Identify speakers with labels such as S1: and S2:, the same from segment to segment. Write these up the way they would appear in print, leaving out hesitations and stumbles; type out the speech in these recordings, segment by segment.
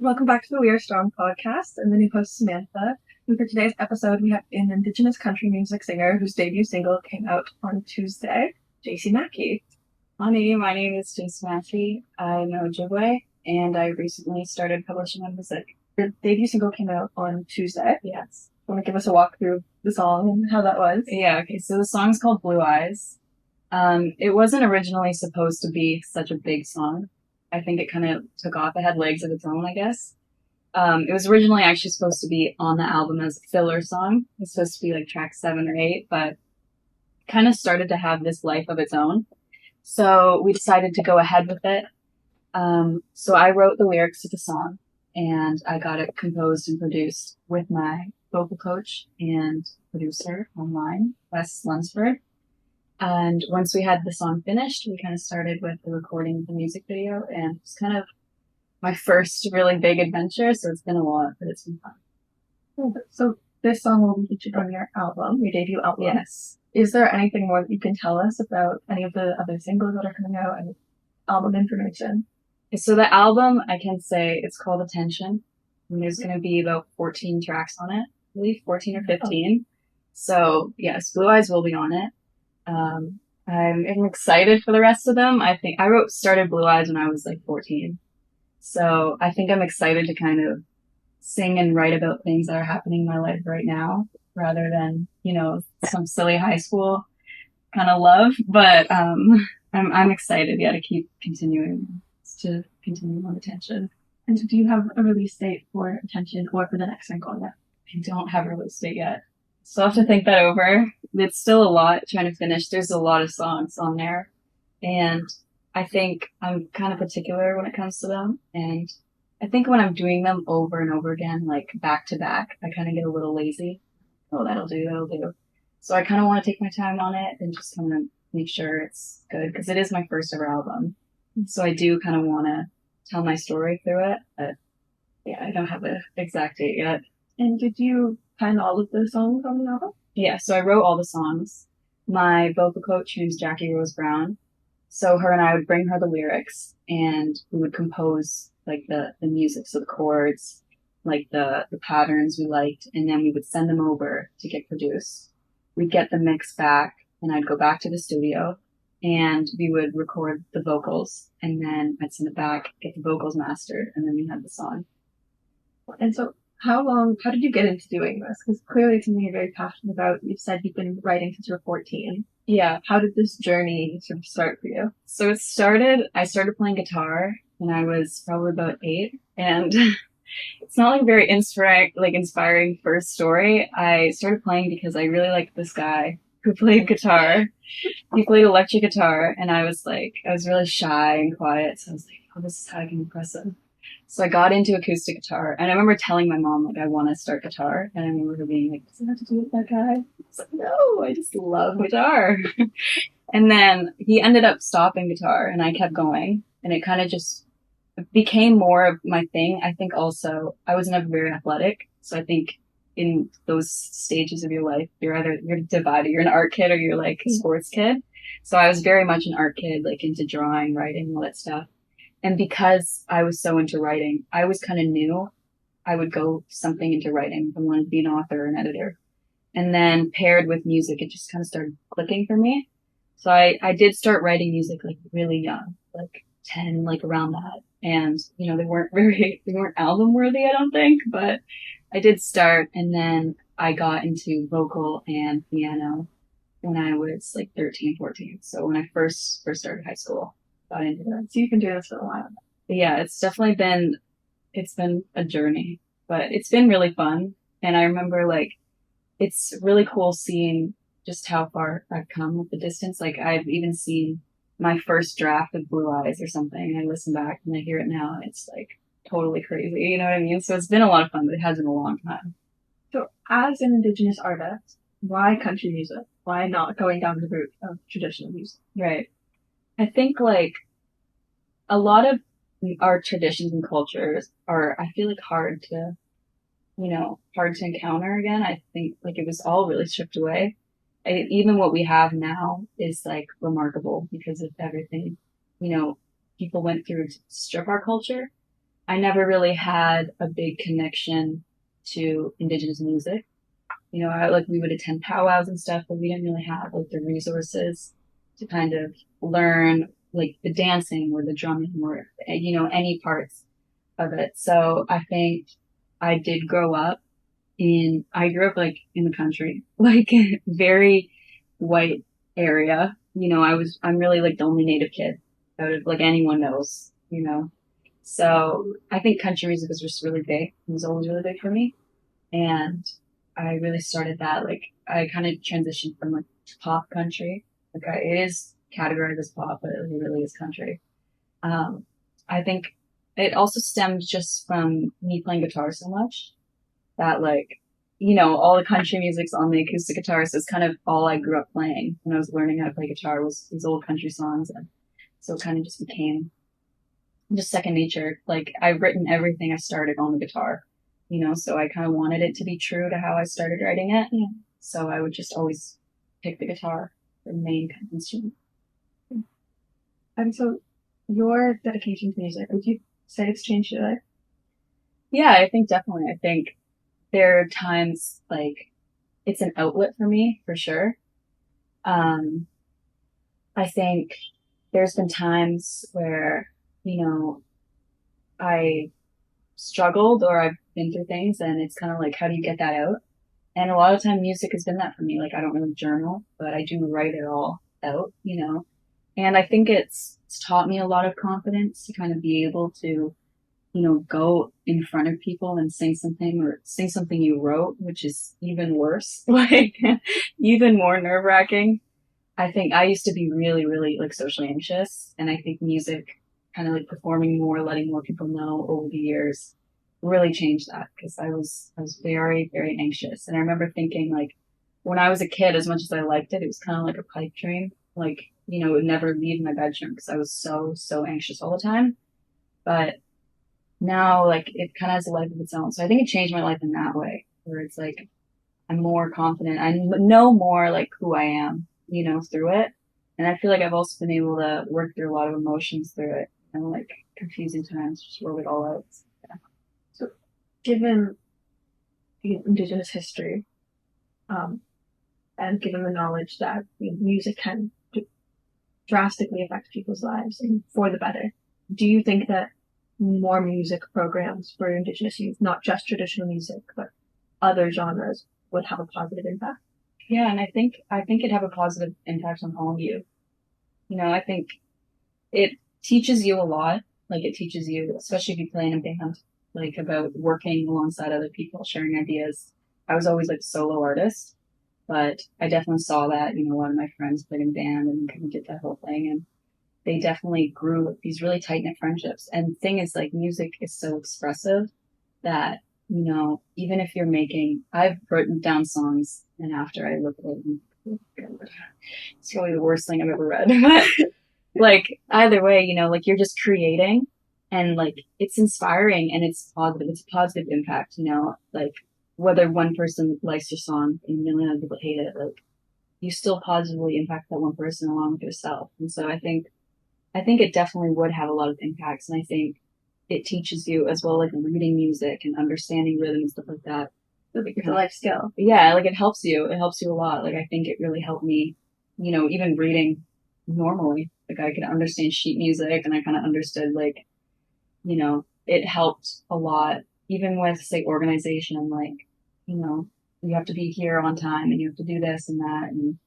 S1: Welcome back to the We Are Strong podcast. I'm the new host, Samantha. And for today's episode, we have an Indigenous country music singer whose debut single came out on Tuesday, Jacey Mackie.
S2: Honey, my name is Jacey Mackie. I'm Ojibway, and I recently started publishing my music.
S1: Your debut single came out on Tuesday.
S2: Yes.
S1: Want to give us a walk through the song and how that was?
S2: Yeah, okay, so the song's called Blue Eyes. It wasn't originally supposed to be such a big song. I think it kind of took off. It had legs of its own, I guess. It was originally actually supposed to be on the album as a filler song. It was supposed to be like track 7 or 8, but kind of started to have this life of its own. So we decided to go ahead with it. So I wrote the lyrics to the song, and I got it composed and produced with my vocal coach and producer online, Wes Lunsford. And once we had the song finished, we kind of started with the recording of the music video, and it's kind of my first really big adventure, so it's been a lot, but it's been fun.
S1: So this song will be featured on your album, your debut album.
S2: Yes.
S1: Is there anything more that you can tell us about any of the other singles that are coming out and album information?
S2: So the album, I can say it's called Attention, and there's going to be about 14 tracks on it, I believe 14 or 15. So yes, Blue Eyes will be on it. I'm excited for the rest of them. I think I started Blue Eyes when I was like 14. So I think I'm excited to kind of sing and write about things that are happening in my life right now rather than, some silly high school kind of love. But, I'm excited, to keep continuing on Attention.
S1: And do you have a release date for Attention or for the next single yet?
S2: I don't have a release date yet. So I'll have to think that over. It's still a lot trying to finish. There's a lot of songs on there. And I think I'm kind of particular when it comes to them. And I think when I'm doing them over and over again, like back to back, I kind of get a little lazy. Oh, that'll do. So I kind of want to take my time on it and just kind of make sure it's good because it is my first ever album. So I do kind of want to tell my story through it. But yeah, I don't have an exact date yet.
S1: And did you pen all of the songs on the album?
S2: Yeah, so I wrote all the songs. My vocal coach, her name's Jackie Rose Brown. So her and I would bring her the lyrics and we would compose like the music, so the chords, like the patterns we liked, and then we would send them over to get produced. We'd get the mix back and I'd go back to the studio and we would record the vocals and then I'd send it back, get the vocals mastered, and then we had the song.
S1: And so how did you get into doing this? Because clearly it's something you're very passionate about. You've said you've been writing since you were 14.
S2: Yeah.
S1: How did this journey sort of start for you?
S2: So I started playing guitar when I was probably about 8. And it's not like very inspiring first story. I started playing because I really liked this guy who played guitar. He played electric guitar and I was really shy and quiet. So I was like, oh, this is how I can impress him. So I got into acoustic guitar, and I remember telling my mom, I want to start guitar, and I remember her being like, does it have to do with that guy? I was like, no, I just love guitar. And then he ended up stopping guitar, and I kept going, and it kind of just became more of my thing. I think also, I was never very athletic, so I think in those stages of your life, you're divided, you're an art kid or you're like a sports kid. So I was very much an art kid, into drawing, writing, all that stuff. And because I was so into writing, I was kind of new. I would go something into writing. I wanted to be an author or an editor. And then paired with music, it just kind of started clicking for me. So I did start writing music really young, 10, around that. And, they weren't album worthy, I don't think, but I did start. And then I got into vocal and piano when I was 13, 14. So when I first started high school. Got into that.
S1: So you've been doing this for a while.
S2: Yeah, it's definitely been a journey, but it's been really fun. And I remember it's really cool seeing just how far I've come with the distance. I've even seen my first draft of Blue Eyes or something, and I listen back and I hear it now and it's totally crazy. You know what I mean? So it's been a lot of fun, but it has been a long time.
S1: So as an Indigenous artist, why country music? Why not going down the route of traditional music?
S2: Right. I think a lot of our traditions and cultures are, I feel hard to encounter again. I think it was all really stripped away. Even what we have now is remarkable because of everything, people went through to strip our culture. I never really had a big connection to Indigenous music. You know, like we would attend powwows and stuff, but we didn't really have like the resources to kind of learn like the dancing or the drumming or, any parts of it. So I think I did grow up I grew up like in the country, like very white area. I'm really like the only native kid out of like anyone knows. So I think country music was just really big. It was always really big for me. And I really started that. Like I kind of transitioned from like pop country. It is categorized as pop, but it really is country. Um, I think it also stems just from me playing guitar so much that like, all the country music's on the acoustic guitar. So it's kind of all I grew up playing when I was learning how to play guitar was these old country songs. And so it kind of just became just second nature. Like I've written everything I started on the guitar, so I kind of wanted it to be true to how I started writing it. Yeah. So I would just always pick the guitar for the main kind of instrument.
S1: And so your dedication to music, would you say it's changed your life?
S2: Yeah, I think definitely. I think there are times like it's an outlet for me for sure. Um, I think there's been times where, you know, I struggled or I've been through things and it's kind of like, how do you get that out? And a lot of time music has been that for me. Like I don't really journal, but I do write it all out. And I think it's taught me a lot of confidence to kind of be able to, go in front of people and sing something or sing something you wrote, which is even worse, like even more nerve wracking. I think I used to be really, really like socially anxious. And I think music kind of like performing more, letting more people know over the years really changed that because I was very, very anxious. And I remember thinking like when I was a kid, as much as I liked it, it was kind of like a pipe dream. Like, it would never leave my bedroom because I was so, so anxious all the time. But now like it kind of has a life of its own. So I think it changed my life in that way where it's like I'm more confident. I know more like who I am, through it. And I feel like I've also been able to work through a lot of emotions through it and like confusing times, just wrote it all out. Yeah.
S1: So given the Indigenous history, um, and given the knowledge that music can drastically affect people's lives and for the better, do you think that more music programs for Indigenous youth, not just traditional music, but other genres, would have a positive impact?
S2: Yeah, and I think it'd have a positive impact on all of you. I think it teaches you a lot. Like it teaches you, especially if you play in a band, like about working alongside other people, sharing ideas. I was always like a solo artist, but I definitely saw that, a lot of my friends played in band and kind of did that whole thing. And they definitely grew these really tight knit friendships. And the thing is like music is so expressive that, even if I've written down songs and after I look at it, it's probably the worst thing I've ever read. But like either way, like you're just creating and like it's inspiring and it's positive. It's a positive impact, like whether one person likes your song and a million other people hate it, like you still positively impact that one person along with yourself. And so I think it definitely would have a lot of impacts. And I think it teaches you as well, like reading music and understanding rhythm and stuff like that.
S1: It's a life skill.
S2: Yeah, like it helps you. It helps you a lot. Like I think it really helped me, even reading normally. Like I could understand sheet music and I kind of understood like, it helped a lot. Even with say organization, like, you have to be here on time and you have to do this and that. And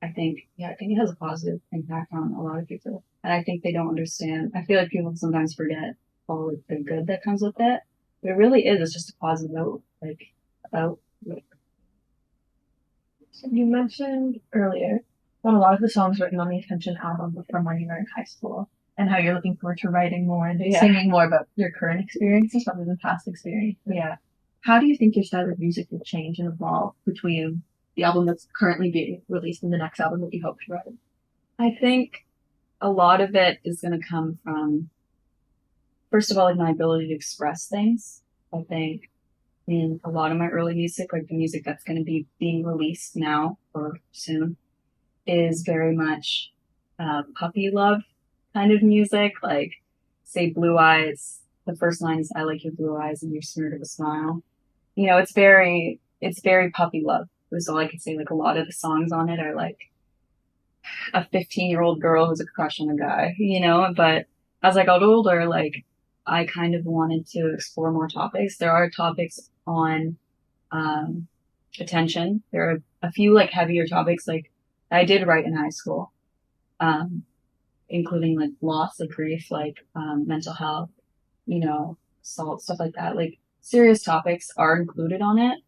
S2: I think it has a positive impact on a lot of people. And I think they don't understand. I feel like people sometimes forget all like the good that comes with it. But it really is. It's just a positive note, like about.
S1: So you mentioned earlier that a lot of the songs written on the Attention album were from when you were in high school, and how you're looking forward to writing more and singing more about your current experiences rather than past experiences.
S2: Yeah.
S1: How do you think your style of music will change and evolve between the album that's currently being released and the next album that you hope to write?
S2: I think a lot of it is going to come from, first of all, like my ability to express things. I think in a lot of my early music, like the music that's going to be being released now or soon, is very much puppy love kind of music, like say Blue Eyes, the first line is, I like your blue eyes and your smeared of a smile. It's very puppy love. Was all I could say. Like a lot of the songs on it are like a 15-year-old girl who's a crush on a guy, but as I got older, like I kind of wanted to explore more topics. There are topics on, attention. There are a few like heavier topics, like I did write in high school, um, including like loss, like grief, like, mental health, assault, stuff like that. Like serious topics are included on it,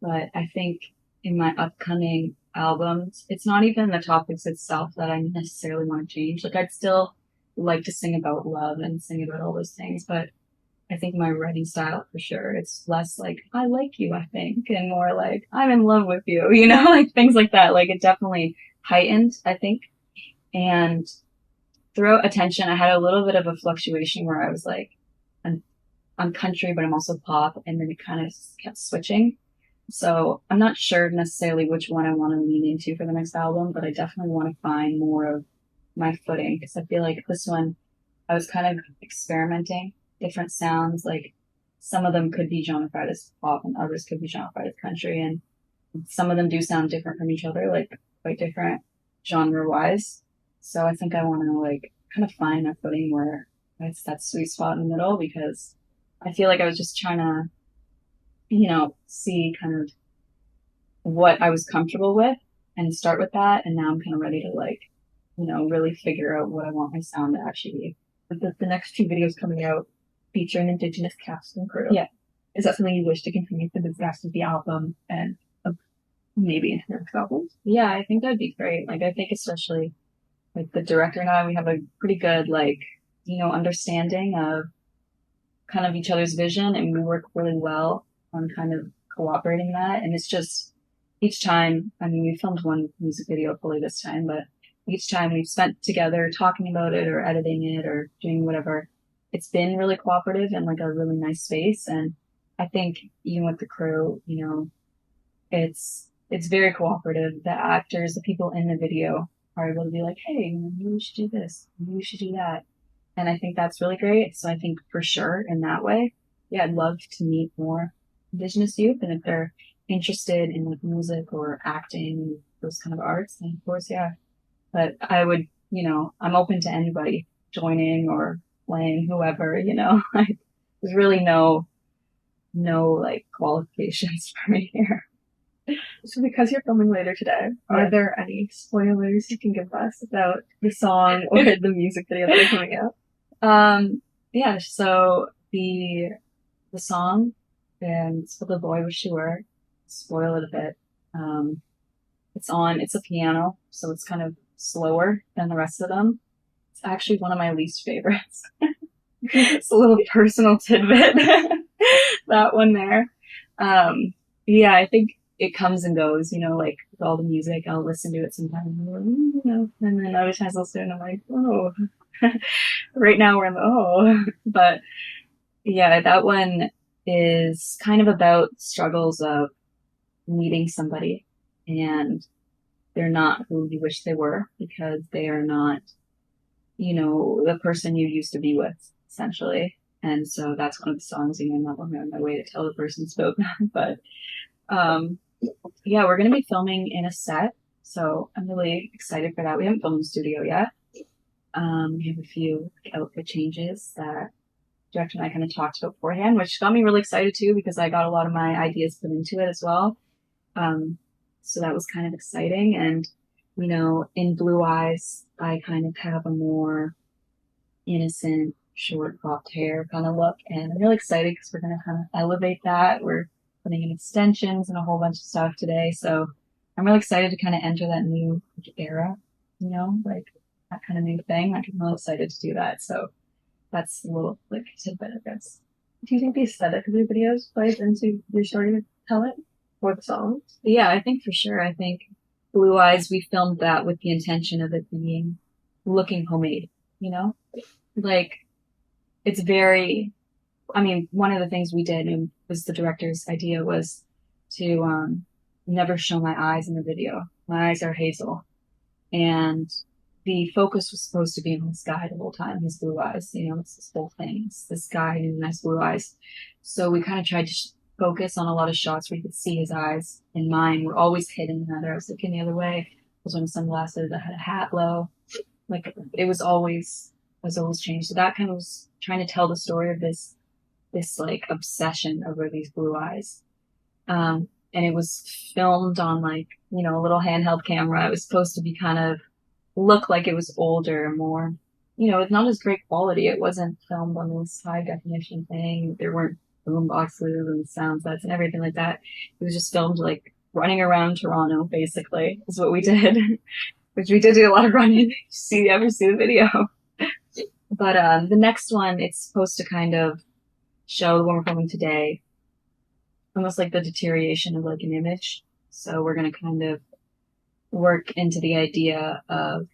S2: but I think in my upcoming albums, it's not even the topics itself that I necessarily want to change. Like I'd still like to sing about love and sing about all those things, but I think my writing style for sure, it's less like, I like you, I think, and more like, I'm in love with you, like things like that. Like it definitely heightened, I think. And throughout attention, I had a little bit of a fluctuation where I was like, I'm country, but I'm also pop. And then it kind of kept switching. So I'm not sure necessarily which one I want to lean into for the next album, but I definitely want to find more of my footing because I feel like this one, I was kind of experimenting different sounds. Like some of them could be genrefied as pop and others could be genrefied as country. And some of them do sound different from each other, like quite different genre wise. So I think I want to like kind of find a footing where it's that sweet spot in the middle because I feel like I was just trying to, see kind of what I was comfortable with and start with that. And now I'm kind of ready to like, really figure out what I want my sound to actually be.
S1: The next two videos coming out feature an Indigenous cast and crew.
S2: Yeah.
S1: Is that something you wish to continue for the rest of the album and maybe into the next albums?
S2: Yeah, I think that'd be great. Like, I think especially like the director and I, we have a pretty good, like, understanding of kind of each other's vision and we work really well on kind of cooperating that. And it's just each time, I mean, we filmed one music video fully this time, but each time we've spent together talking about it or editing it or doing whatever, it's been really cooperative and like a really nice space. And I think even with the crew, it's very cooperative. The actors, the people in the video are able to be like, hey, maybe we should do this, maybe we should do that. And I think that's really great. So I think for sure in that way, yeah, I'd love to meet more Indigenous youth. And if they're interested in like music or acting, those kind of arts, then of course, yeah. But I would, I'm open to anybody joining or playing whoever, there's really no like qualifications for me here.
S1: So because you're filming later today, are there any spoilers you can give us about the song or the music video that are coming out?
S2: Yeah, so the song and For the Boy Wish You Were, spoil it a bit. It's a piano, so it's kind of slower than the rest of them. It's actually one of my least favorites. It's a little personal tidbit. That one there. Yeah, I think it comes and goes, like with all the music, I'll listen to it sometimes, and then other times I'll sit and I'm like, oh, right now we're in the, oh, but yeah, that one is kind of about struggles of meeting somebody and they're not who you wish they were because they are not, the person you used to be with, essentially. And so that's one of the songs, I'm not going on my way to tell the person spoke that, but yeah, we're going to be filming in a set. So I'm really excited for that. We haven't filmed in the studio yet. We have a few outfit changes that director and I kind of talked about beforehand, which got me really excited too, because I got a lot of my ideas put into it as well. So that was kind of exciting. And, in Blue Eyes, I kind of have a more innocent, short cropped hair kind of look. And I'm really excited because we're going to kind of elevate that. We're putting in extensions and a whole bunch of stuff today. So I'm really excited to kind of enter that new era, like that kind of new thing. I'm really excited to do that. So that's a little like tidbit, I guess.
S1: Do you think the aesthetic of your videos plays into your storytelling or the songs?
S2: Yeah, I think for sure. I think Blue Eyes, we filmed that with the intention of it being looking homemade, like it's very, one of the things we did and was the director's idea was to never show my eyes in the video. My eyes are hazel. And the focus was supposed to be on this guy the whole time, his blue eyes. It's this whole thing. It's this guy and nice blue eyes. So we kind of tried to focus on a lot of shots where you could see his eyes, and mine were always hidden. Either I was looking the other way, I was wearing sunglasses, I had a hat low. Like it was always changed. So that kind of was trying to tell the story of this like obsession over these blue eyes. And it was filmed on like, a little handheld camera. It was supposed to be kind of look like it was older, more, it's not as great quality. It wasn't filmed on this high definition thing. There weren't boom boxes and sound sets and everything like that. It was just filmed like running around Toronto, basically, is what we did, which we did do a lot of running. Ever see the video? But the next one, it's supposed to kind of show the one we're filming today, almost like the deterioration of like an image. So we're going to kind of work into the idea of,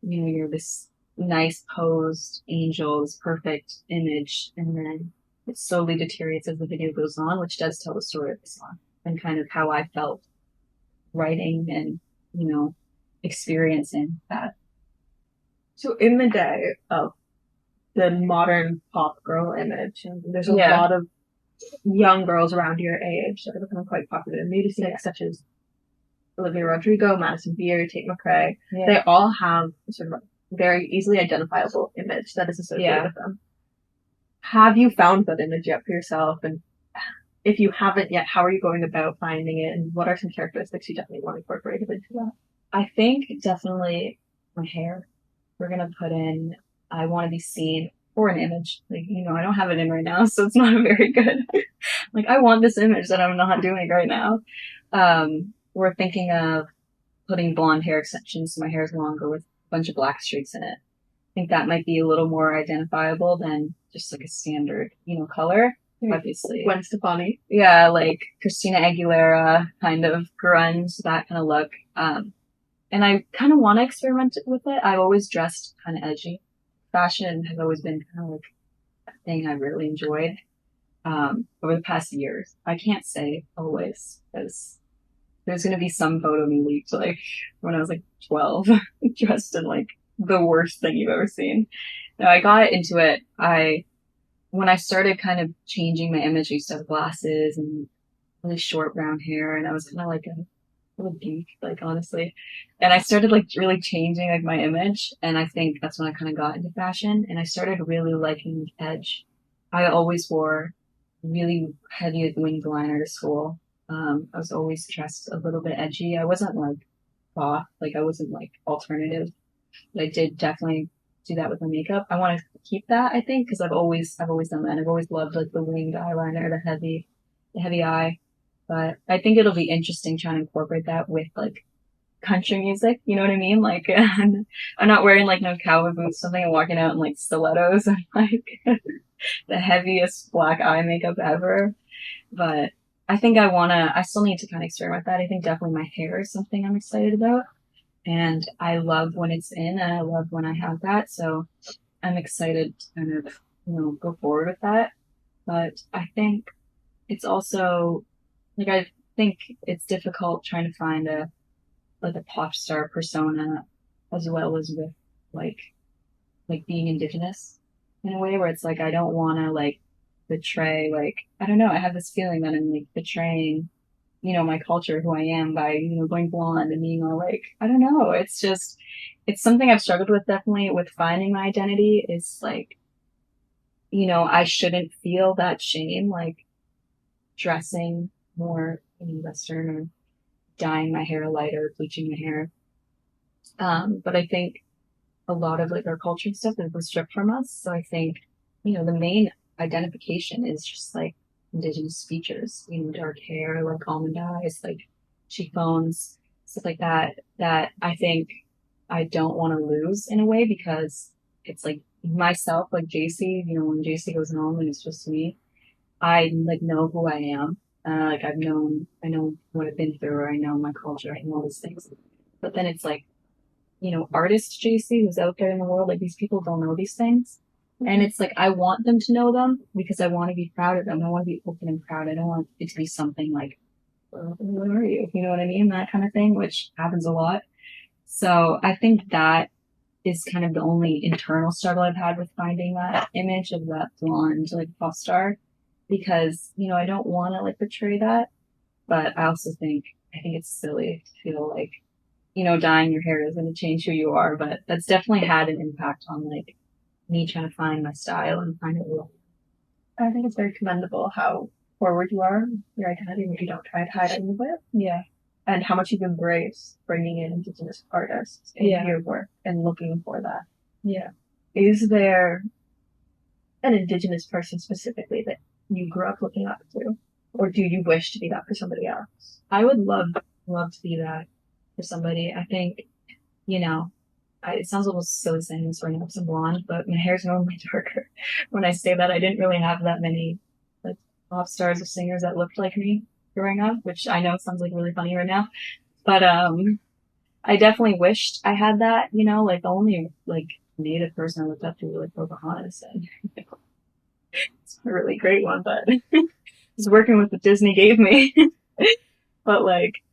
S2: you're this nice posed angel, this perfect image, and then it slowly deteriorates as the video goes on, which does tell the story of the song and kind of how I felt writing and, experiencing that.
S1: So in the day of the modern pop girl image, there's a lot of young girls around your age that are becoming quite popular in music, such as Olivia Rodrigo, Madison Beer, Tate McRae. Yeah. They all have sort of a very easily identifiable image that is associated with them. Have you found that image yet for yourself? And if you haven't yet, how are you going about finding it? And what are some characteristics you definitely want incorporated into that?
S2: I think definitely my hair. We're going to put in, I want to be seen for an image. Like, I don't have it in right now, so it's not very good. Like, I want this image that I'm not doing right now. We're thinking of putting blonde hair extensions so my hair is longer with a bunch of black streaks in it. I think that might be a little more identifiable than just like a standard, color. Obviously.
S1: Gwen Stefani.
S2: Yeah, like Christina Aguilera, kind of grunge, that kind of look. And I kind of want to experiment with it. I've always dressed kind of edgy. Fashion has always been kind of like a thing I really enjoyed over the past years. I can't say always, because there's going to be some photo of me leaked, like when I was like 12, dressed in like the worst thing you've ever seen. No, I got into it. When I started kind of changing my image, I used to have glasses and really short brown hair, and I was kind of like a little geek, like honestly. And I started like really changing like my image, and I think that's when I kind of got into fashion, and I started really liking edge. I always wore really heavy winged liner to school. I was always dressed a little bit edgy. I wasn't like goth, like I wasn't like alternative, but I did definitely do that with my makeup. I want to keep that, I think, because I've always done that. I've always loved like the winged eyeliner, the heavy eye. But I think it'll be interesting trying to incorporate that with like country music. You know what I mean? Like I'm not wearing like no cowboy boots, something, and walking out in like stilettos and like the heaviest black eye makeup ever. But I think I still need to kind of experiment with that. I think definitely my hair is something I'm excited about. And I love when it's in, and I love when I have that. So I'm excited to kind of, go forward with that. But I think it's also, like, I think it's difficult trying to find a pop star persona as well as with like being Indigenous in a way where it's like, I don't want to like betray, like, I don't know. I have this feeling that I'm like betraying, my culture, who I am by, going blonde and being all like, I don't know. It's just, it's something I've struggled with definitely with finding my identity is like, I shouldn't feel that shame, like dressing more Western or dyeing my hair lighter, bleaching my hair. But I think a lot of like our culture and stuff was stripped from us. So I think, the main identification is just like Indigenous features, dark hair, like almond eyes, like cheekbones, stuff like that I think I don't want to lose in a way because it's like myself, like Jacey, when Jacey goes home and it's just me, I like know who I am. Like I know what I've been through, or I know my culture, I know all these things. But then it's like, artist Jacey who's out there in the world, like these people don't know these things. And it's like, I want them to know them because I want to be proud of them. I want to be open and proud. I don't want it to be something like, well, who are you? You know what I mean? That kind of thing, which happens a lot. So I think that is kind of the only internal struggle I've had with finding that image of that blonde like pop star, because I don't want to like portray that, but I think it's silly to feel like dyeing your hair is going to change who you are, but that's definitely had an impact on like me trying to find my style and find it.
S1: I think it's very commendable how forward you are, your identity, and you don't try to hide any of it.
S2: Yeah.
S1: And how much you've embraced bringing in Indigenous artists into your work and looking for that.
S2: Yeah.
S1: Is there an Indigenous person specifically that you grew up looking up to? Or do you wish to be that for somebody else?
S2: I would love to be that for somebody. I think, it sounds almost silly saying this right now, I'm blonde, but my hair's normally darker. When I say that, I didn't really have that many like pop stars or singers that looked like me growing up, which I know sounds like really funny right now. But I definitely wished I had that, like the only like native person I looked up to was like Pocahontas, and it's a really great one, but was working with what Disney gave me. But like,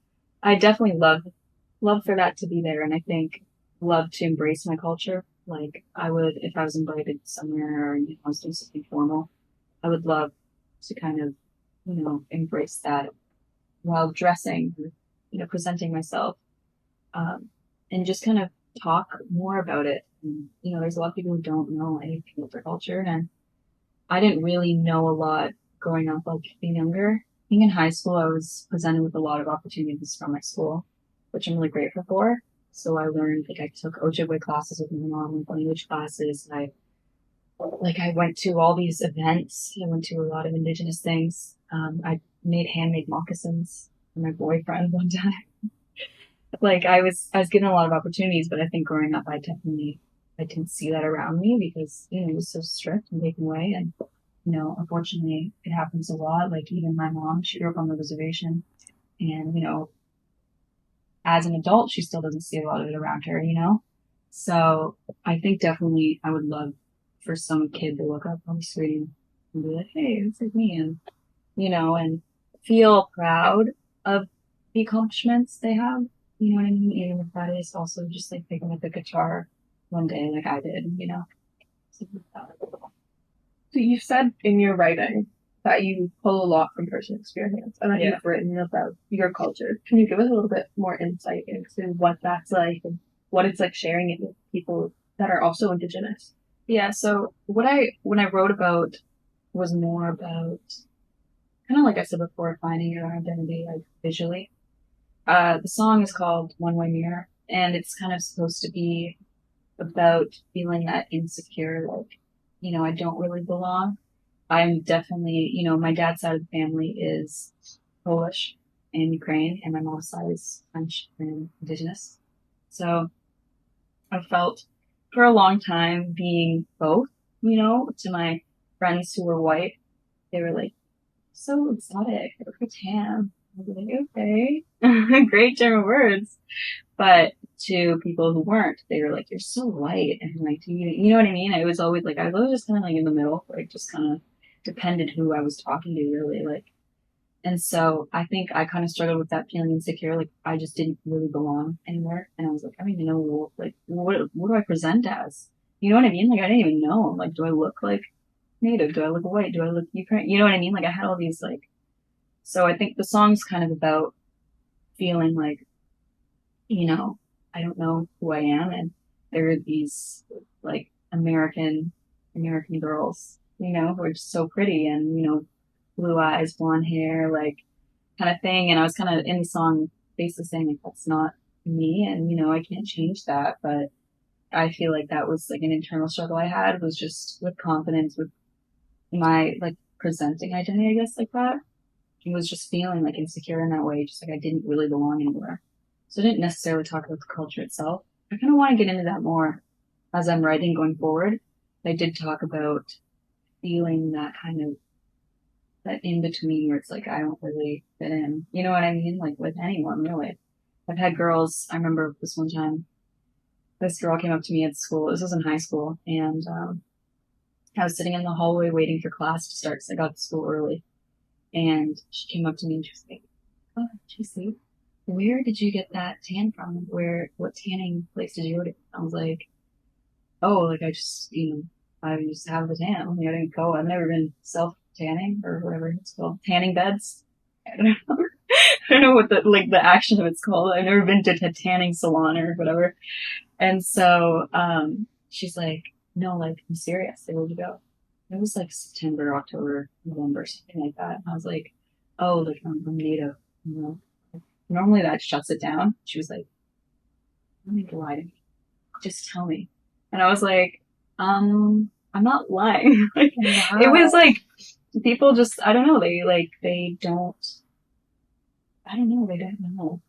S2: I definitely love for that to be there, and I think love to embrace my culture. Like, I would, if I was invited somewhere or I was doing something formal, I would love to kind of, embrace that while dressing, presenting myself, and just kind of talk more about it. And, there's a lot of people who don't know anything about their culture, and I didn't really know a lot growing up, like being younger. Being in high school, I was presented with a lot of opportunities from my school, which I'm really grateful for. So I learned, like, I took Ojibway classes with my mom, like language classes. I went to all these events. I went to a lot of Indigenous things. I made handmade moccasins for my boyfriend one time. Like, I was given a lot of opportunities, but I think growing up, I didn't see that around me because, it was so strict and taken away. And unfortunately, it happens a lot. Like even my mom, she grew up on the reservation, and as an adult, she still doesn't see a lot of it around her. So I think definitely I would love for some kid to look up on the screen and be like, "Hey, this is me," and and feel proud of the accomplishments they have. You know what I mean? Even if that is also just like picking up a guitar one day, like I did. Something like that.
S1: So you've said in your writing that you pull a lot from personal experience and that you've written about your culture. Can you give us a little bit more insight into what that's like and what it's like sharing it with people that are also Indigenous?
S2: Yeah, so when I wrote about was more about kind of like I said before, finding your identity like visually. The song is called One Way Mirror, and it's kind of supposed to be about feeling that insecure, like, I don't really belong. I'm definitely, my dad's side of the family is Polish and Ukraine, and my mom's side is French and Indigenous. So I felt for a long time being both, to my friends who were white, they were like, so exotic, look at tan. I was like, okay, great German words. But to people who weren't, they were like, you're so white. And like, you know what I mean? It was always like, I was just kind of like in the middle, like just kind of depended who I was talking to really. Like, and so I think I kind of struggled with that feeling insecure. Like I just didn't really belong anywhere. And I was like, I don't even know, like, what do I present as? You know what I mean? Like, I didn't even know. Like, do I look like native? Do I look white? Do I look Ukraine? You know what I mean? Like, I had all these, like, so I think the song's kind of about feeling like, I don't know who I am. And there are these, like, American girls, who are just so pretty and, blue eyes, blonde hair, like, kind of thing. And I was kind of in the song basically saying, like, that's not me. And, I can't change that. But I feel like that was, like, an internal struggle I had was just with confidence, with my, like, presenting identity, I guess, like that. It was just feeling, like, insecure in that way, just like I didn't really belong anywhere. So I didn't necessarily talk about the culture itself. I kind of want to get into that more as I'm writing going forward. I did talk about feeling that kind of that in between where it's like I don't really fit in. You know what I mean? Like with anyone really. I've had girls. I remember this one time. This girl came up to me at school. This was in high school, and I was sitting in the hallway waiting for class to start because I got to school early. And she came up to me and she was like, "Oh, Jacey, where did you get that tan from? What tanning place did you go to?" I was like, oh, like I used to have the tan. Like, I didn't go. I've never been self tanning or whatever it's called, tanning beds. I don't know. I don't know what the action of it's called. I've never been to a tanning salon or whatever. And so, she's like, no, like, I'm serious. They were to go. It was like September, October, November, something like that. And I was like, oh, like, I'm native, you know. Normally that shuts it down. She was like, don't need to lie to me. Just tell me. And I was like, I'm not lying. Like, it was
S1: Wow.
S2: like, people just, I don't know, I don't know, they don't know.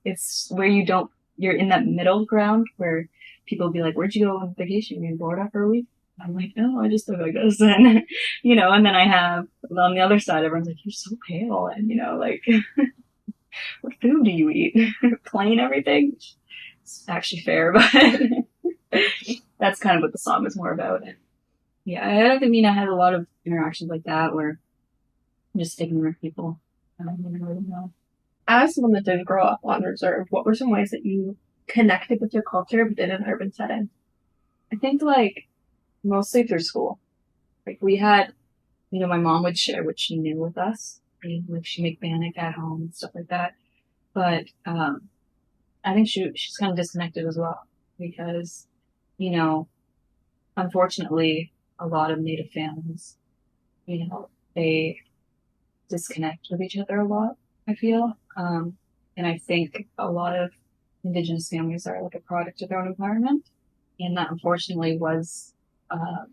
S2: It's where you're in that middle ground where people be like, where'd you go on vacation? You in Florida for a week? I'm like, no, I just look like this. And, and then I have, on the other side, everyone's like, you're so pale. And, like, what food do you eat? Plain everything? It's actually fair, but that's kind of what the song was more about. And yeah, I mean, I had a lot of interactions like that where I'm just ignorant people. I don't even really know.
S1: As someone that didn't grow up on reserve, what were some ways that you connected with your culture within an urban setting?
S2: I think like mostly through school. Like we had, my mom would share what she knew with us. And, like she'd make bannock at home and stuff like that. But I think she's kind of disconnected as well because, you know, unfortunately, a lot of Native families, they disconnect with each other a lot, I feel. And I think a lot of Indigenous families are like a product of their own environment. And that unfortunately was uh,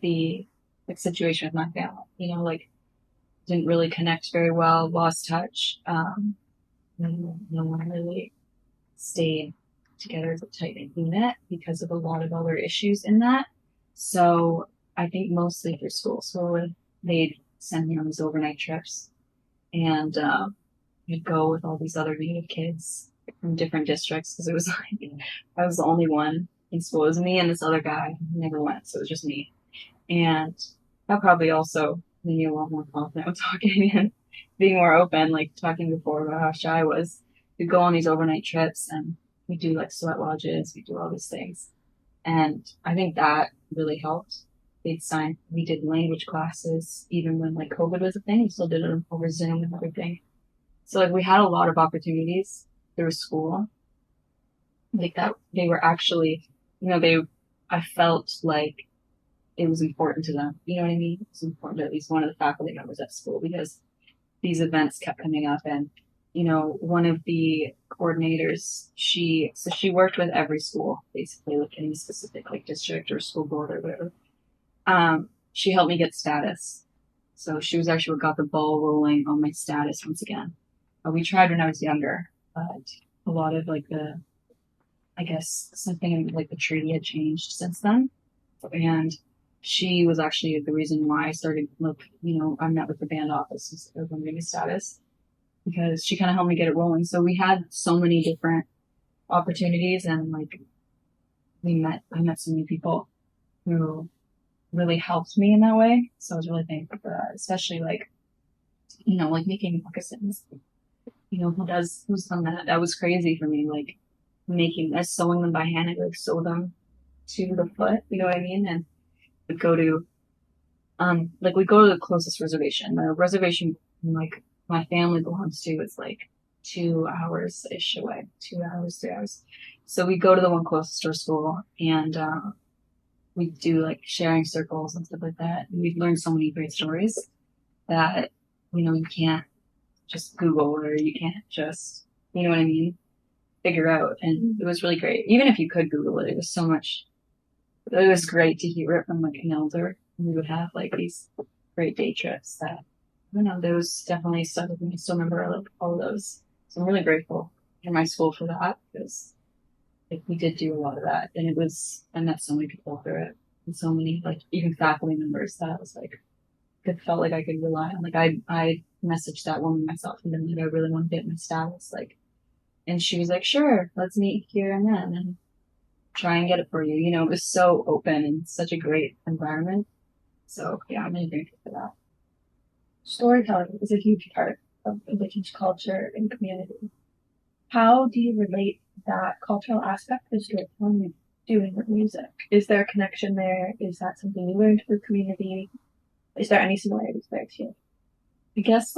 S2: the like situation with my family. Like didn't really connect very well, lost touch. No one really stayed together as a tight knit unit because of a lot of other issues in that. So I think mostly through school. So they'd send me on these overnight trips and I'd go with all these other Native kids from different districts because it was like I was the only one in school. It was me and this other guy who never went, so it was just me. And that probably also made me a lot more confident with talking and being more open, like talking before about how shy I was. We'd go on these overnight trips and we do like sweat lodges, we do all these things. And I think that really helped. We did language classes, even when like COVID was a thing, we still did it over Zoom and everything. So like we had a lot of opportunities through school, like that they were actually, I felt like it was important to them. You know what I mean? It was important to at least one of the faculty members at school because these events kept coming up and, one of the coordinators, she worked with every school, basically like any specific like district or school board or whatever. She helped me get status. So she was actually what got the ball rolling on my status once again. We tried when I was younger, but a lot of like I guess something in like the treaty had changed since then. And she was actually the reason why I started, like, I met with the band office instead of giving me status because she kind of helped me get it rolling. So we had so many different opportunities and like I met so many people who really helped me in that way. So I was really thankful for that, especially like, like making moccasins. Who's done that? That was crazy for me. Like sewing them by hand. I like sew them to the foot. You know what I mean? And would go to, like we go to the closest reservation. The reservation, like my family belongs to, is like 2 hours ish away. 2 hours, 3 hours. So we go to the one closest to our school and, we do like sharing circles and stuff like that. And we've learned so many great stories that, you can't just Google or you can't just, you know what I mean, figure out. And it was really great. Even if you could Google it, it was great to hear it from like an elder. And we would have like these great day trips that, I don't know, those definitely stuck with me. I still remember like all of those. So I'm really grateful for my school for that because like we did do a lot of that. And I met so many people through it and so many like even faculty members that I was like, it felt like I could rely on. Like I messaged that woman myself and then like I really want to get my status. Like, and she was like, sure, let's meet here and then and try and get it for you. It was so open and such a great environment. So yeah, I'm really grateful for that.
S1: Storytelling is a huge part of Indigenous culture and community. How do you relate that cultural aspect to storytelling? doing with music? Is there a connection there? Is that something you learned through community? Is there any similarities there too?
S2: I guess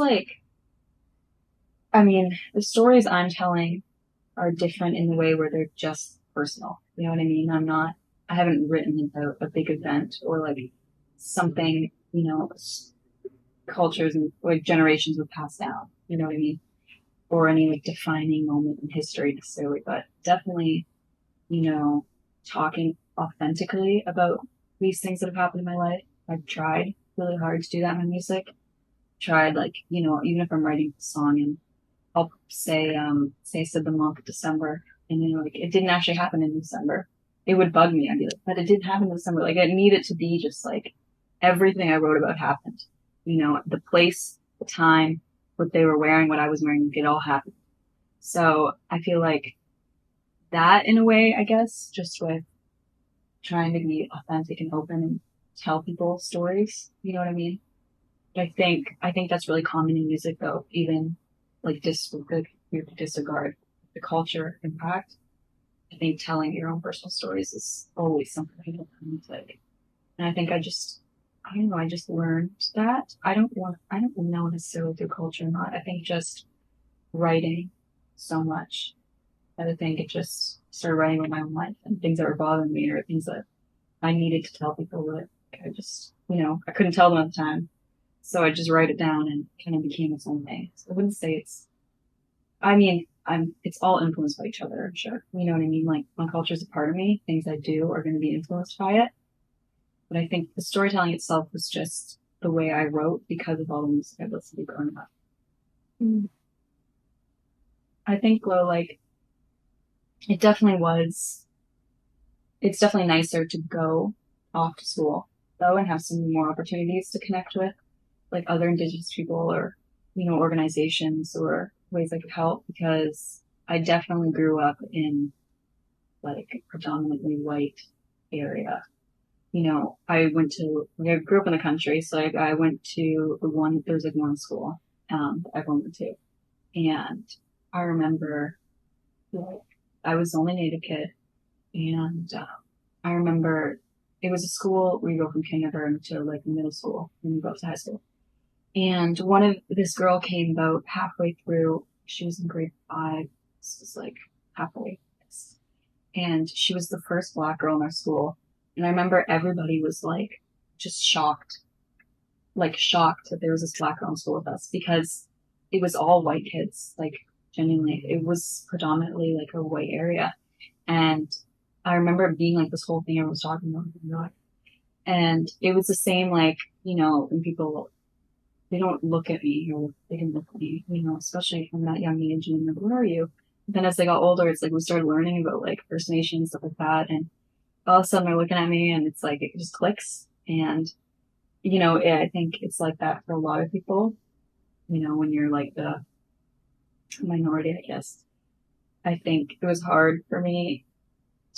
S2: I mean, the stories I'm telling are different in the way where they're just personal. You know what I mean? I haven't written about a big event or like something, cultures and like generations would pass down. You know what I mean? Or any like defining moment in history necessarily, but definitely, you know, talking authentically about these things that have happened in my life. I've tried really hard to do that in my music. Tried like, even if I'm writing a song and I'll say said the month of December and like it didn't actually happen in December. It would bug me. I'd be like, but it didn't happen in December. Like it needed to be just like everything I wrote about happened. The place, the time, what they were wearing, what I was wearing, it all happened. So I feel like that in a way, I guess, just with trying to be authentic and open and tell people stories. You know what I mean? But I think that's really common in music though, even like you disregard the culture impact. I think telling your own personal stories is always something I don't in music. And I don't know, I just learned that. I don't know necessarily through culture or not. I think just writing so much. I think it just started writing about my own life and things that were bothering me or things that I needed to tell people that I just, I couldn't tell them at the time. So I just write it down and kind of became its own thing. So I wouldn't say it's all influenced by each other, I'm sure. You know what I mean? Like my culture is a part of me. Things I do are going to be influenced by it. But I think the storytelling itself was just the way I wrote because of all the music I listened to growing up.
S1: Mm.
S2: I think though, like it definitely was. It's definitely nicer to go off to school though and have some more opportunities to connect with like other Indigenous people or organizations or ways I could help because I definitely grew up in like a predominantly white area. I grew up in the country, so I went to there was like one school that everyone went to, and I remember like I was the only Native kid, and I remember it was a school where you go from kindergarten to like middle school, and you go up to high school. And this girl came about halfway through. She was in grade 5. This was like halfway. And she was the first Black girl in our school. And I remember everybody was like just shocked that there was this Black girl in school with us because it was all white kids. Like genuinely, it was predominantly like a white area. And I remember it being like this whole thing I was talking about. And it was the same, like, when people they don't look at me or they didn't look at me, especially from that young age and like, what are you? Then as they got older, it's like we started learning about like First Nations, stuff like that. And all of a sudden they're looking at me and it's like, it just clicks. And, I think it's like that for a lot of people, when you're like the minority, I guess. I think it was hard for me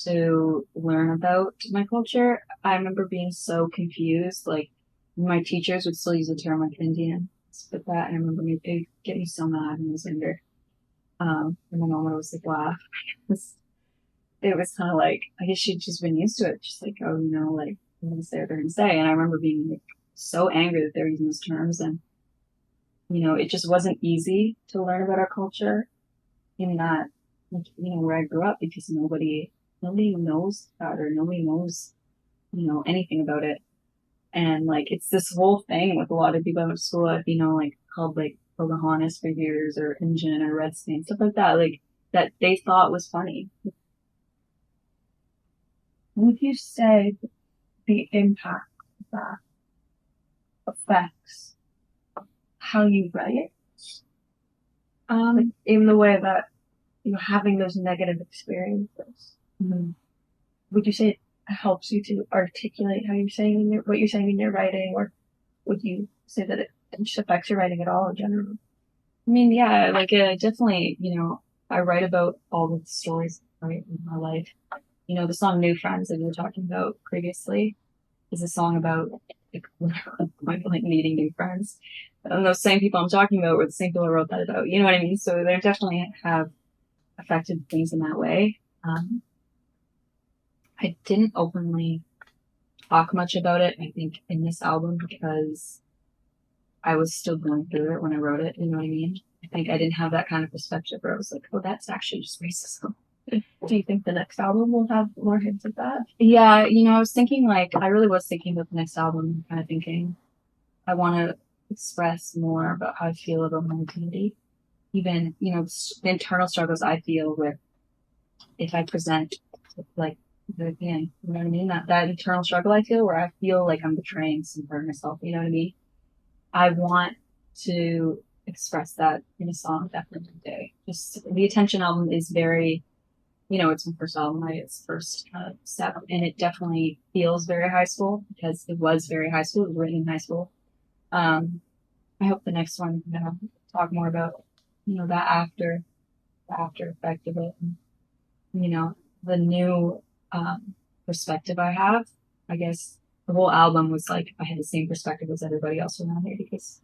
S2: to learn about my culture. I remember being so confused. Like my teachers would still use the term like Indian, but that, and I remember it get me so mad when I was younger. And my mom would always like laugh. It was kind of like, I guess she'd just been used to it. Just like, oh, like, I'm going to say what they're going to say. And I remember being like so angry that they're using those terms. And, it just wasn't easy to learn about our culture in that, where I grew up because nobody knows that or nobody knows, anything about it. And like, it's this whole thing with a lot of people I went to school at, like called like Pocahontas figures or Injun or Red Stain, stuff like that, like that they thought was funny.
S1: Would you say the impact that affects how you write? Like in the way that you're having those negative experiences.
S2: Mm-hmm.
S1: Would you say it helps you to articulate how you're saying what you're saying in your writing, or would you say that it just affects your writing at all in general?
S2: I mean, yeah, like definitely, I write about all the stories right in my life. The song "New Friends" that we were talking about previously is a song about like needing new friends. And those same people I'm talking about were the same people I wrote that about. You know what I mean? So they definitely have affected things in that way. I didn't openly talk much about it, I think, in this album because I was still going through it when I wrote it, you know what I mean? I think I didn't have that kind of perspective where I was like, oh, that's actually just racism.
S1: Do you think the next album will have more hints of that?
S2: Yeah, I was thinking I really was thinking about the next album, kind of thinking I want to express more about how I feel about my identity. Even, the internal struggles I feel with if I present like the you know what I mean? That internal struggle I feel where I feel like I'm betraying some part of myself, you know what I mean? I want to express that in a song definitely today. Just the Attention album is very, it's my first album, right? It's first step, and it definitely feels very high school because it was very high school. It was written in high school. Um, I hope the next one talk more about, the after effect of it, and, the new perspective I have. I guess the whole album was like I had the same perspective as everybody else around here because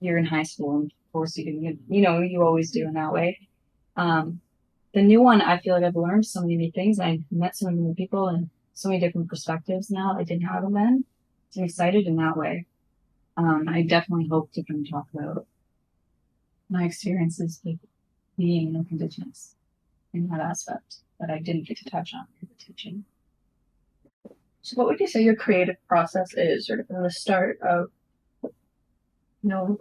S2: you're in high school and of course you always do in that way. Um, the new one, I feel like I've learned so many new things. I've met so many new people and so many different perspectives now I didn't have them then. So I'm excited in that way. I definitely hope to come talk about my experiences with being Indigenous in that aspect that I didn't get to touch on in the teaching.
S1: So what would you say your creative process is, sort of from the start of,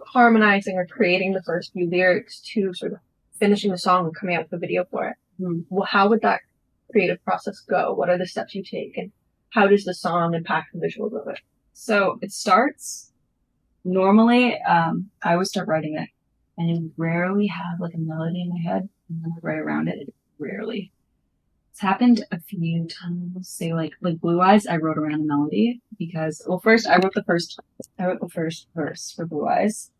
S1: harmonizing or creating the first few lyrics to sort of finishing the song and coming out with a video for it? Well, how would that creative process go? What are the steps you take, and how does the song impact the visuals of it?
S2: So it starts normally. I always start writing it, and I rarely have like a melody in my head, and then I write around it. Rarely. It's happened a few times. Say like Blue Eyes, I wrote around a melody because first I wrote the first verse for Blue Eyes,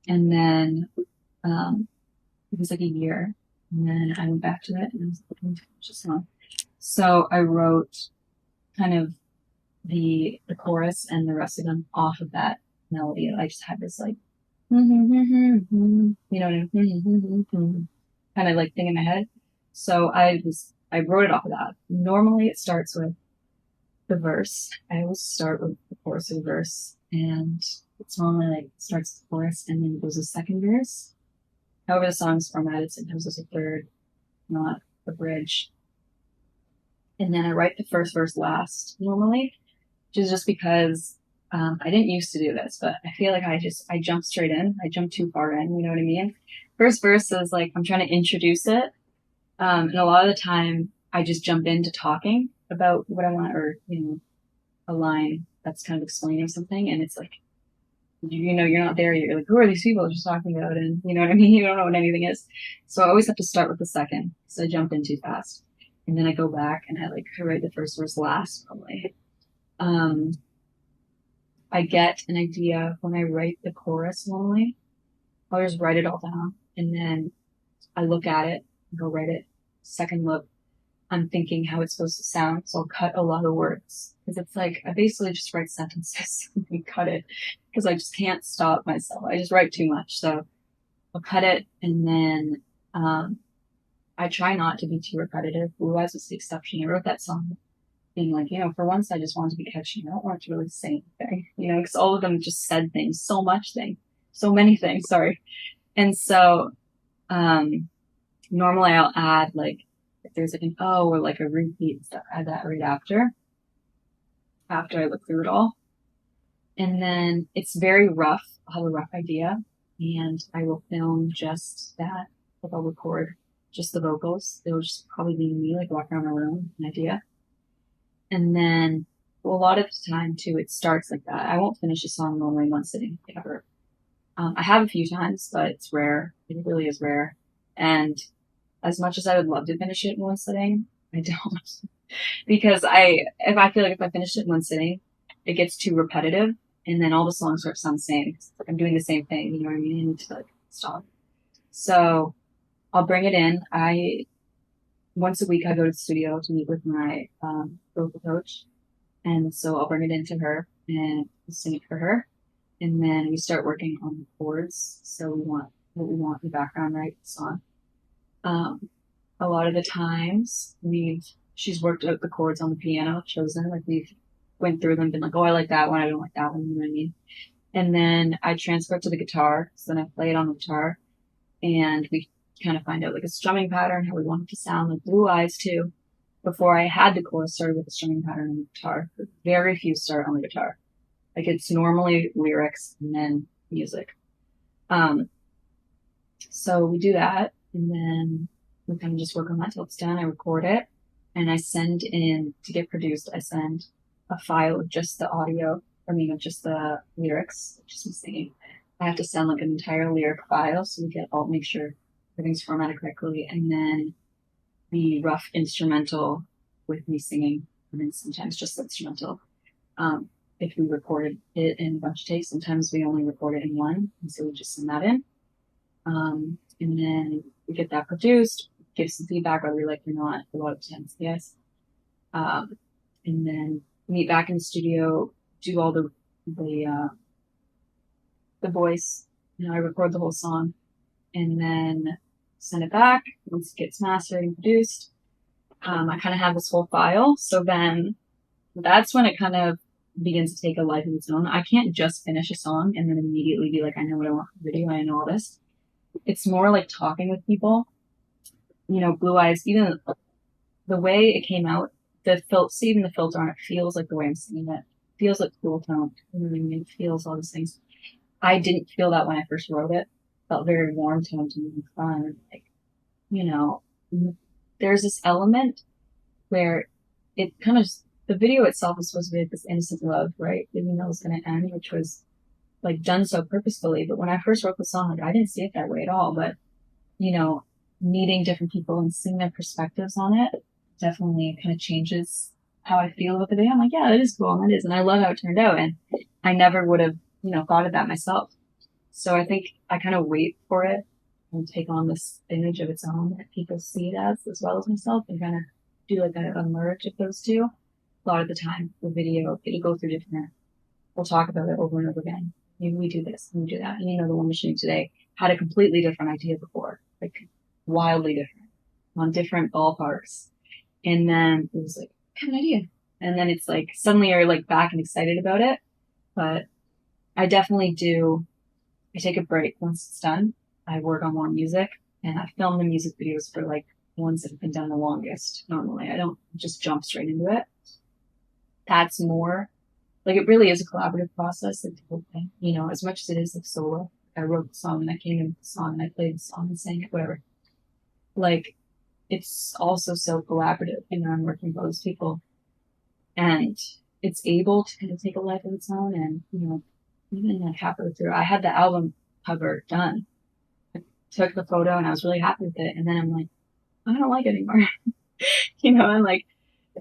S2: and then it was like a year, and then I went back to it and I was looking to finish the song. So I wrote kind of the chorus and the rest of them off of that melody. I just had this like kind of like thing in my head. So I wrote it off of that. Normally it starts with the verse. I always start with the chorus of the verse, and it's normally like starts the chorus and then goes a second verse. However the song's formatted, sometimes there's a third, not a bridge. And then I write the first verse last normally, which is just because I didn't used to do this, but I feel like I jump straight in. I jump too far in, you know what I mean? First verse is like I'm trying to introduce it. And a lot of the time I just jump into talking about what I want or, a line that's kind of explaining something. And it's like, you're not there. You're like, who are these people just talking about? And you know what I mean? You don't know what anything is. So I always have to start with the second. So I jump in too fast. And then I go back and I write the first verse last probably. I get an idea when I write the chorus normally. I'll just write it all down and then I look at it and go write it. Second look, I'm thinking how it's supposed to sound. So I'll cut a lot of words because it's like I basically just write sentences and cut it because I just can't stop myself. I just write too much. So I'll cut it and then I try not to be too repetitive. Blue Eyes was the exception. I wrote that song being like, for once I just wanted to be catchy. I don't want to really say anything, because all of them just said things, so many things, sorry. And so normally I'll add like if there's like an O or like a repeat and stuff, add that right after I look through it all. And then it's very rough. I'll have a rough idea and I will film just that. Like I'll record just the vocals. It'll just probably be me like walking around the room, an idea. And then a lot of the time too, it starts like that. I won't finish a song normally in one sitting ever. I have a few times, but it's rare. It really is rare. And as much as I would love to finish it in one sitting, I don't. Because if I feel like if I finish it in one sitting, it gets too repetitive and then all the songs start to sound the same. Like I'm doing the same thing, you know what I mean? I need to like stop. So I'll bring it in. Once a week I go to the studio to meet with my vocal coach. And so I'll bring it into her and sing it for her. And then we start working on the chords. So we want what we want in the background, right? The song. A lot of the times we've she's worked out the chords on the piano, chosen, like we've went through them, been like, oh, I like that one, I don't like that one, you know what I mean? And then I transfer it to the guitar, so then I play it on the guitar, and we kind of find out like a strumming pattern, how we want it to sound, like Blue Eyes too. Before I had the chorus started with the strumming pattern on the guitar. Very few start on the guitar. Like it's normally lyrics and then music. Um, so we do that, and then we kind of just work on that till it's done. I record it, and I send in to get produced. I send a file of just the audio. I mean, of just the lyrics, just me singing. I have to send like an entire lyric file so we get all make sure everything's formatted correctly, and then the rough instrumental with me singing, and then sometimes just instrumental. If we recorded it in a bunch of takes, sometimes we only record it in one, and so we just send that in. And then we get that produced, give some feedback whether we like it or not. A lot of times, yes. And then meet back in the studio, do all the voice. You know, I record the whole song, and then send it back once it gets mastered and produced. I kind of have this whole file, so then that's when it kind of begins to take a life of its own. I can't just finish a song and then immediately be like, I know what I want for the video, I know all this. It's more like talking with people. You know, Blue Eyes, even the way it came out, even the filter on it feels like the way I'm singing it. It feels like cool tone. You know what I mean? It feels all these things. I didn't feel that when I first wrote it. It felt very warm toned and fun. Like, you know, there's this element where it kind of, the video itself was supposed to be like this innocent love, right? Didn't know it was going to end, which was like done so purposefully. But when I first wrote the song, like I didn't see it that way at all. But, you know, meeting different people and seeing their perspectives on it definitely kind of changes how I feel about the video. I'm like, yeah, it is cool. And it is. And I love how it turned out. And I never would have, you know, thought of that myself. So I think I kind of wait for it and take on this image of its own that people see it as well as myself, and kind of do like a merge of those two. A lot of the time, the video, it'll go through different, we'll talk about it over and over again. Maybe we do this and we do that. And you know, the one we're shooting today had a completely different idea before, like wildly different on different ballparks. And then it was like, I have an idea. And then it's like, suddenly you're like back and excited about it. But I definitely do. I take a break once it's done. I work on more music, and I film the music videos for like ones that have been done the longest. Normally, I don't just jump straight into it. That's more like it really is a collaborative process. Like the whole thing, you know, as much as it is like solo. I wrote the song and I came in with the song and I played the song and sang it, whatever. Like it's also so collaborative. You know, I'm working with those people, and it's able to kind of take a life of its own. And you know, even like halfway through, I had the album cover done. I took the photo and I was really happy with it. And then I'm like, I don't like it anymore. You know, I'm like,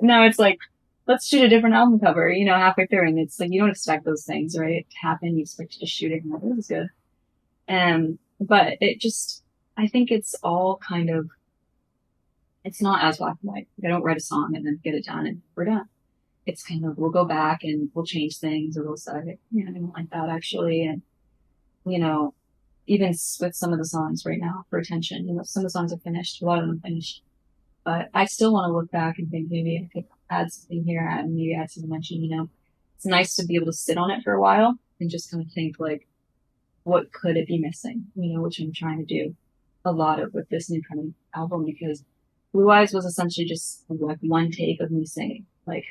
S2: now it's like, let's shoot a different album cover, you know, halfway through. And it's like, you don't expect those things, right? To happen. You expect to just shoot it and like, this is good. But it just, I think it's all kind of, it's not as black and white. I don't write a song and then get it done and we're done. It's kind of, we'll go back and we'll change things, or we'll say, yeah, I don't like that actually. And, you know, even with some of the songs right now for attention, you know, some of the songs are finished, a lot of them finished, but I still want to look back and think maybe I could add something here and maybe add some dimension, you know. It's nice to be able to sit on it for a while and just kind of think like, what could it be missing, you know, which I'm trying to do a lot of with this new kind of album, because Blue Eyes was essentially just like one take of me singing. Like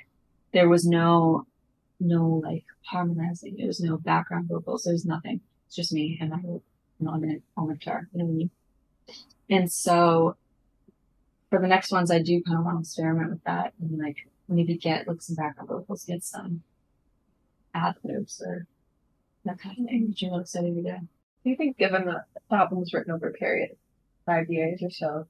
S2: there was no like harmonizing. There was no background vocals. There's nothing. It's just me and my on the guitar. You know what I mean? And so for the next ones, I do kind of want to experiment with that and like maybe get like some background vocals, get some ad libs or that kind of thing, which I'm really excited to do.
S1: Do you think, given the album was written over a period of 5 years or so,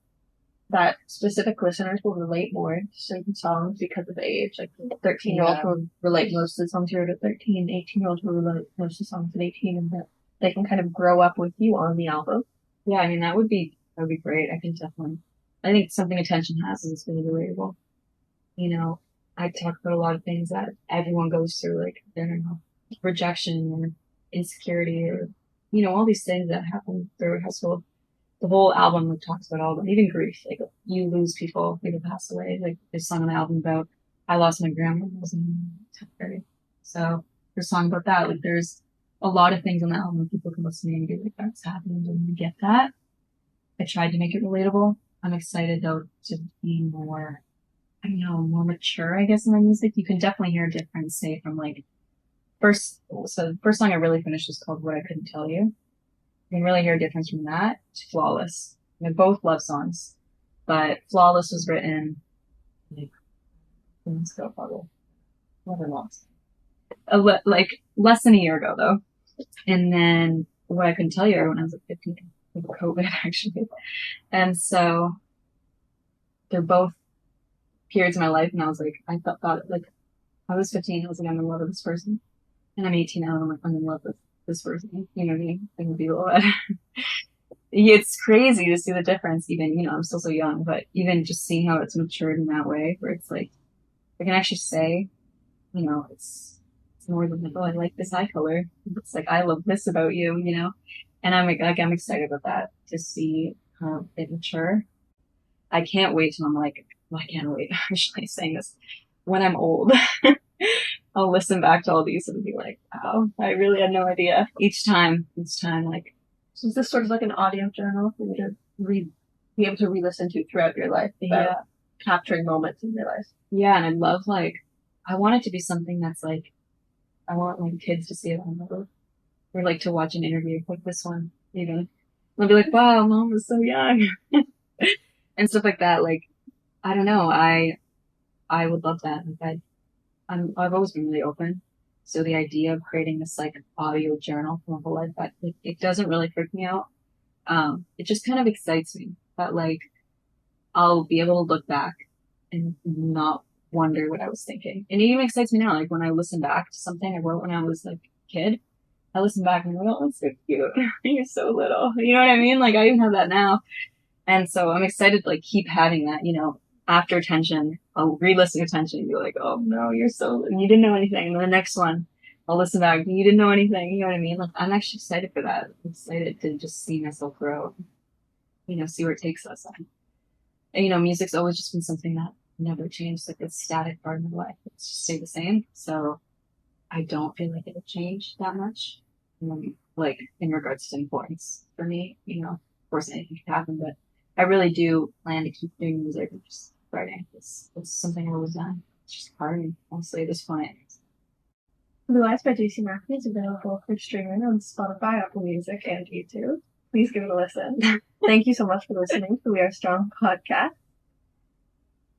S1: that specific listeners will relate more to certain songs because of age? Like 13-year-olds will relate most to the songs you're at 13, 18-year-olds will relate most to songs at 18, and that they can kind of grow up with you on the album.
S2: Yeah, I mean, that would be great. I think definitely. I think something attention has is really relatable. You know, I talk about a lot of things that everyone goes through, like, I don't know, rejection or insecurity or, you know, all these things that happen through a household. the whole album like talks about all of them, even grief. Like you lose people, people pass away. Like there's a song on the album about I lost my grandma when I was in 10th grade. So there's a song about that. Like there's a lot of things on the album people can listen to and be like, that's happening and you get that. I tried to make it relatable. I'm excited though to be more, I don't know, more mature, I guess, in my music. You can definitely hear a difference, say, from like so the first song I really finished was called What I Couldn't Tell You. You can really hear a difference from that to Flawless. They're both love songs, but Flawless was written like 2 months ago, probably. Never lost. Like less than a year ago, though. And then What I Couldn't Tell You when I was like 15 with COVID, actually. And so they're both periods in my life, and I was like, I thought like I was 15, I was like, I'm in love with this person, and I'm 18 now, and I'm like, I'm in love with this person. You know what I mean? I can be a little bit. It's crazy to see the difference. Even I'm still so young, but even just seeing how it's matured in that way, where it's like I can actually say, it's more than like, oh, I like this eye color. It's like I love this about you, and I'm like I'm excited about that to see how it mature. I can't wait till I'm like, well, I can't wait. I'm actually saying this when I'm old. I'll listen back to all these and be like, wow, I really had no idea. Each time, like.
S1: So is this sort of like an audio journal for you to be able to re-listen to throughout your life?
S2: Yeah.
S1: Capturing moments in your life.
S2: Yeah, and I love I want it to be something that's like, I want my kids to see it on the road. Or like to watch an interview like this one, even. They'll be like, wow, mom was so young. And stuff like that. Like, I don't know. I would love that. Like, I've always been really open. So the idea of creating this like audio journal for my whole life, but it doesn't really freak me out. It just kind of excites me that like I'll be able to look back and not wonder what I was thinking. And it even excites me now. Like when I listen back to something I wrote when I was like a kid, I listen back and I'm like, oh, that's so cute. You're so little. You know what I mean? Like I even have that now. And so I'm excited to like keep having that, after attention, I'll re-listen to attention and be like, oh no, you didn't know anything. And then the next one, I'll listen back and you didn't know anything. You know what I mean? Like I'm actually excited for that. I'm excited to just see myself grow, see where it takes us. And, music's always just been something that never changed. Like it's a static part of my life. It's just stay the same. So I don't feel like it'll change that much. Like in regards to importance for me, of course anything can happen, but I really do plan to keep doing music and just writing. It's something I've always done. It's just hard, honestly, at this point.
S1: Blue Eyes by Jacey Mackie is available for streaming on Spotify, Apple Music, and YouTube. Please give it a listen. Thank you so much for listening to the We Are Strong podcast.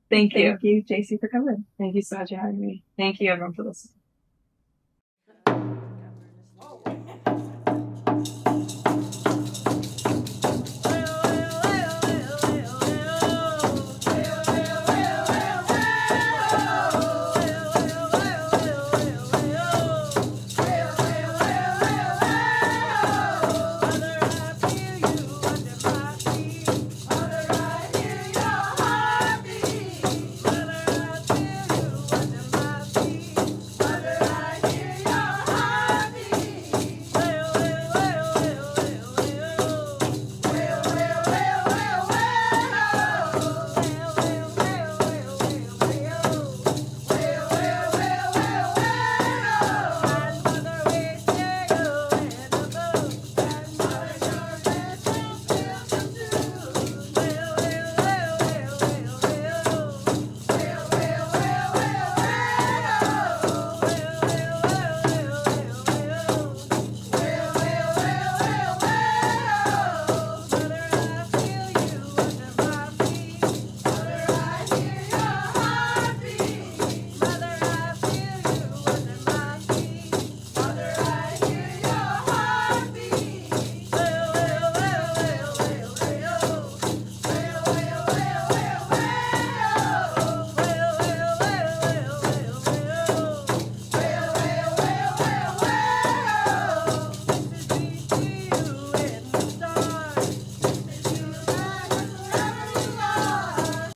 S2: Thank you.
S1: Thank you, Jacey, for coming.
S2: Thank you so much for having me. Thank you, everyone, for listening.